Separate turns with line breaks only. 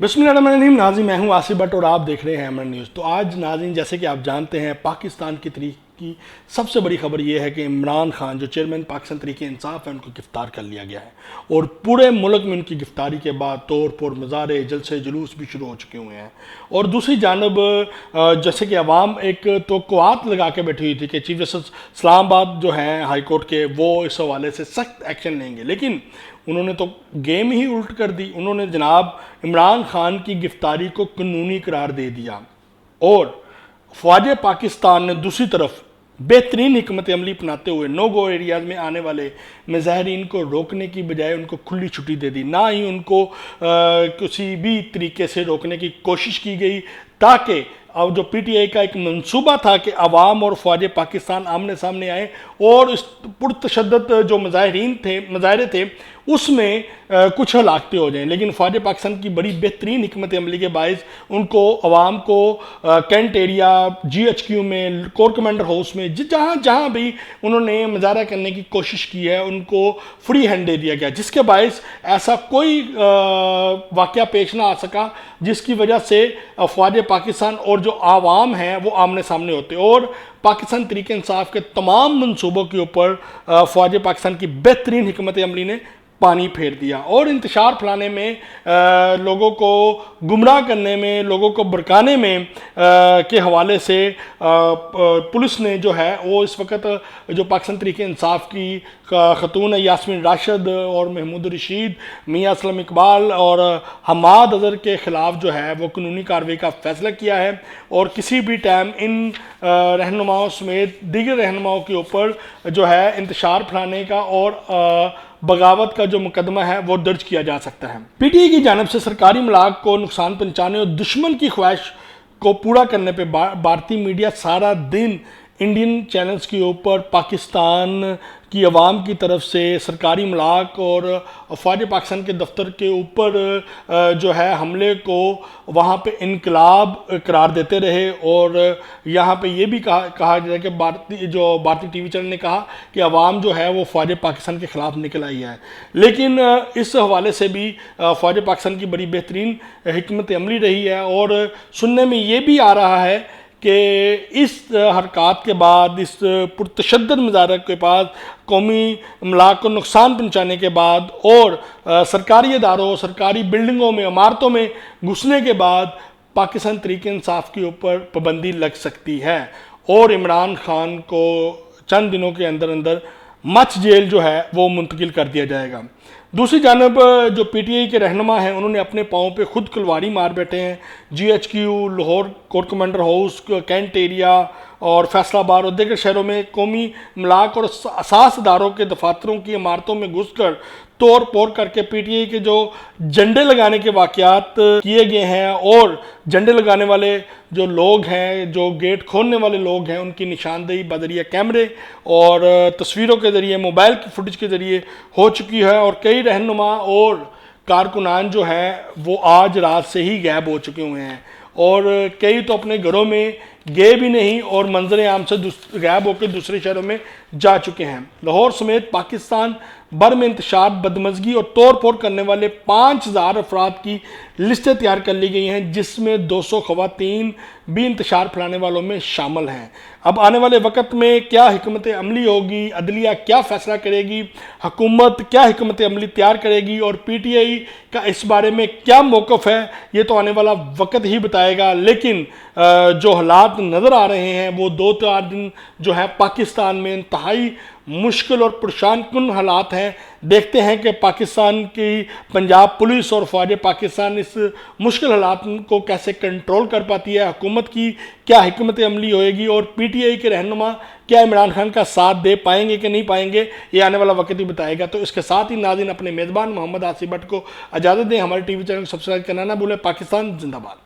بسم اللہ الرحمن الرحیم ناظرین، میں ہوں آصف بٹ اور آپ دیکھ رہے ہیں ایمرن نیوز۔ تو آج ناظرین جیسے کہ آپ جانتے ہیں پاکستان کی تاریخ کی سب سے بڑی خبر یہ ہے کہ عمران خان جو چیئرمین پاکستان تحریک انصاف ہے ان کو گرفتار کر لیا گیا ہے، اور پورے ملک میں ان کی گرفتاری کے بعد طور پر مظاہرے جلسے جلوس بھی شروع ہو چکے ہوئے ہیں۔ اور دوسری جانب جیسے کہ عوام ایک توقعات لگا کے بیٹھی ہوئی تھی کہ چیف جسٹس اسلام آباد جو ہیں ہائی کورٹ کے وہ اس حوالے سے سخت ایکشن لیں گے، لیکن انہوں نے تو گیم ہی الٹ کر دی۔ انہوں نے جناب عمران خان کی گرفتاری کو قانونی قرار دے دیا، اور فوج پاکستان نے دوسری طرف بہترین حکمت عملی اپناتے ہوئے نو گو ایریاز میں آنے والے مظاہرین کو روکنے کی بجائے ان کو کھلی چھٹی دے دی، نہ ہی ان کو کسی بھی طریقے سے روکنے کی کوشش کی گئی، تاکہ اب جو پی ٹی آئی کا ایک منصوبہ تھا کہ عوام اور فوج پاکستان آمنے سامنے آئیں اور اس پرتشدد جو مظاہرے تھے اس میں کچھ ہلاکتیں ہو جائیں، لیکن فوج پاکستان کی بڑی بہترین حکمت عملی کے باعث ان کو عوام کو cantt area, G H Q میں، کور کمانڈر ہاؤس میں جہاں بھی انہوں نے مظاہرہ کرنے کی کوشش کی ہے ان کو فری ہینڈ دے دیا گیا، جس کے باعث ایسا کوئی واقعہ پیش نہ آ سکا جس کی وجہ سے فوج پاکستان اور جو عوام ہیں وہ آمنے سامنے ہوتے، اور پاکستان تحریک انصاف کے تمام منصوبوں کے اوپر فوج پاکستان کی بہترین حکمت عملی نے پانی پھیر دیا، اور انتشار پھیلانے میں، لوگوں کو گمراہ کرنے میں، لوگوں کو بھڑکانے میں کے حوالے سے پولیس نے جو ہے وہ اس وقت جو پاکستان تحریک انصاف کی خاتون یاسمین راشد اور محمود رشید، میاں اسلم اقبال اور حماد اظہر کے خلاف جو ہے وہ قانونی کارروائی کا فیصلہ کیا ہے، اور کسی بھی ٹائم ان رہنماؤں سمیت دیگر رہنماؤں کے اوپر جو ہے انتشار پھیلانے کا اور بغاوت کا جو مقدمہ ہے وہ درج کیا جا سکتا ہے۔ پی ٹی آئی کی جانب سے سرکاری املاک کو نقصان پہنچانے اور دشمن کی خواہش کو پورا کرنے پہ بھارتی میڈیا سارا دن انڈین چینلز کے اوپر پاکستان کی عوام کی طرف سے سرکاری املاک اور فوج پاکستان کے دفتر کے اوپر جو ہے حملے کو وہاں پہ انقلاب قرار دیتے رہے، اور یہاں پہ یہ بھی کہا جائے کہ بھارتی ٹی وی چینل نے کہا کہ عوام جو ہے وہ فوج پاکستان کے خلاف نکل آئی ہے، لیکن اس حوالے سے بھی فوج پاکستان کی بڑی بہترین حکمت عملی رہی ہے، اور سننے میں یہ بھی آ رہا ہے کہ اس حرکات کے بعد، اس پرتشدد مظاہرے کے بعد، قومی املاک کو نقصان پہنچانے کے بعد اور سرکاری اداروں، سرکاری بلڈنگوں میں، عمارتوں میں گھسنے کے بعد پاکستان تحریک انصاف کے اوپر پابندی لگ سکتی ہے، اور عمران خان کو چند دنوں کے اندر مچ جیل جو ہے وہ منتقل کر دیا جائے گا۔ دوسری جانب جو پی ٹی آئی کے رہنما ہیں انہوں نے اپنے پاؤں پہ خود کلواری مار بیٹھے ہیں۔ G H Q, Lahore corps commander house, cantt area اور فیصل آباد اور دیگر شہروں میں قومی املاک اور اساس اداروں کے دفاتروں کی عمارتوں میں گھس کر توڑ پھوڑ کر کے پی ٹی آئی کے جو جھنڈے لگانے کے واقعات کیے گئے ہیں، اور جھنڈے لگانے والے جو لوگ ہیں، جو گیٹ کھولنے والے لوگ ہیں، ان کی نشاندہی بذریعہ کیمرے اور تصویروں کے ذریعے، موبائل کی فوٹیج کے ذریعے ہو چکی ہے، اور کئی رہنما اور کارکنان جو ہیں وہ آج رات سے ہی غائب ہو چکے ہوئے ہیں، اور کئی تو اپنے گھروں میں گئے بھی نہیں اور منظر عام سے غائب ہو کے دوسرے شہروں میں جا چکے ہیں۔ لاہور سمیت پاکستان بھر میں انتشار، بدمزگی اور توڑ پھوڑ کرنے والے 5000 افراد کی لسٹیں تیار کر لی گئی ہیں، جس میں 200 خواتین بھی انتشار پھیلانے والوں میں شامل ہیں۔ اب آنے والے وقت میں کیا حکمت عملی ہوگی، عدلیہ کیا فیصلہ کرے گی، حکومت کیا حکمت عملی تیار کرے گی، اور پی ٹی آئی کا اس بارے میں کیا موقف ہے، یہ تو آنے والا وقت ہی بتائے گا، لیکن جو حالات نظر آ رہے ہیں وہ 2-4 دن جو ہے پاکستان میں انتہائی مشکل اور پریشان کن حالات ہیں۔ دیکھتے ہیں کہ پاکستان کی پنجاب پولیس اور فوج پاکستان اس مشکل حالات کو کیسے کنٹرول کر پاتی ہے، حکومت کی کیا حکمت عملی ہوئے گی، اور پی ٹی آئی کے رہنما کیا عمران خان کا ساتھ دے پائیں گے کہ نہیں پائیں گے، یہ آنے والا وقت ہی بتائے گا۔ تو اس کے ساتھ ہی ناظرین اپنے میزبان محمد آصف بٹ کو اجازت دیں، ہمارے ٹی وی چینل کو سبسکرائب کرنا نہ بھولیں۔ پاکستان زندہ باد۔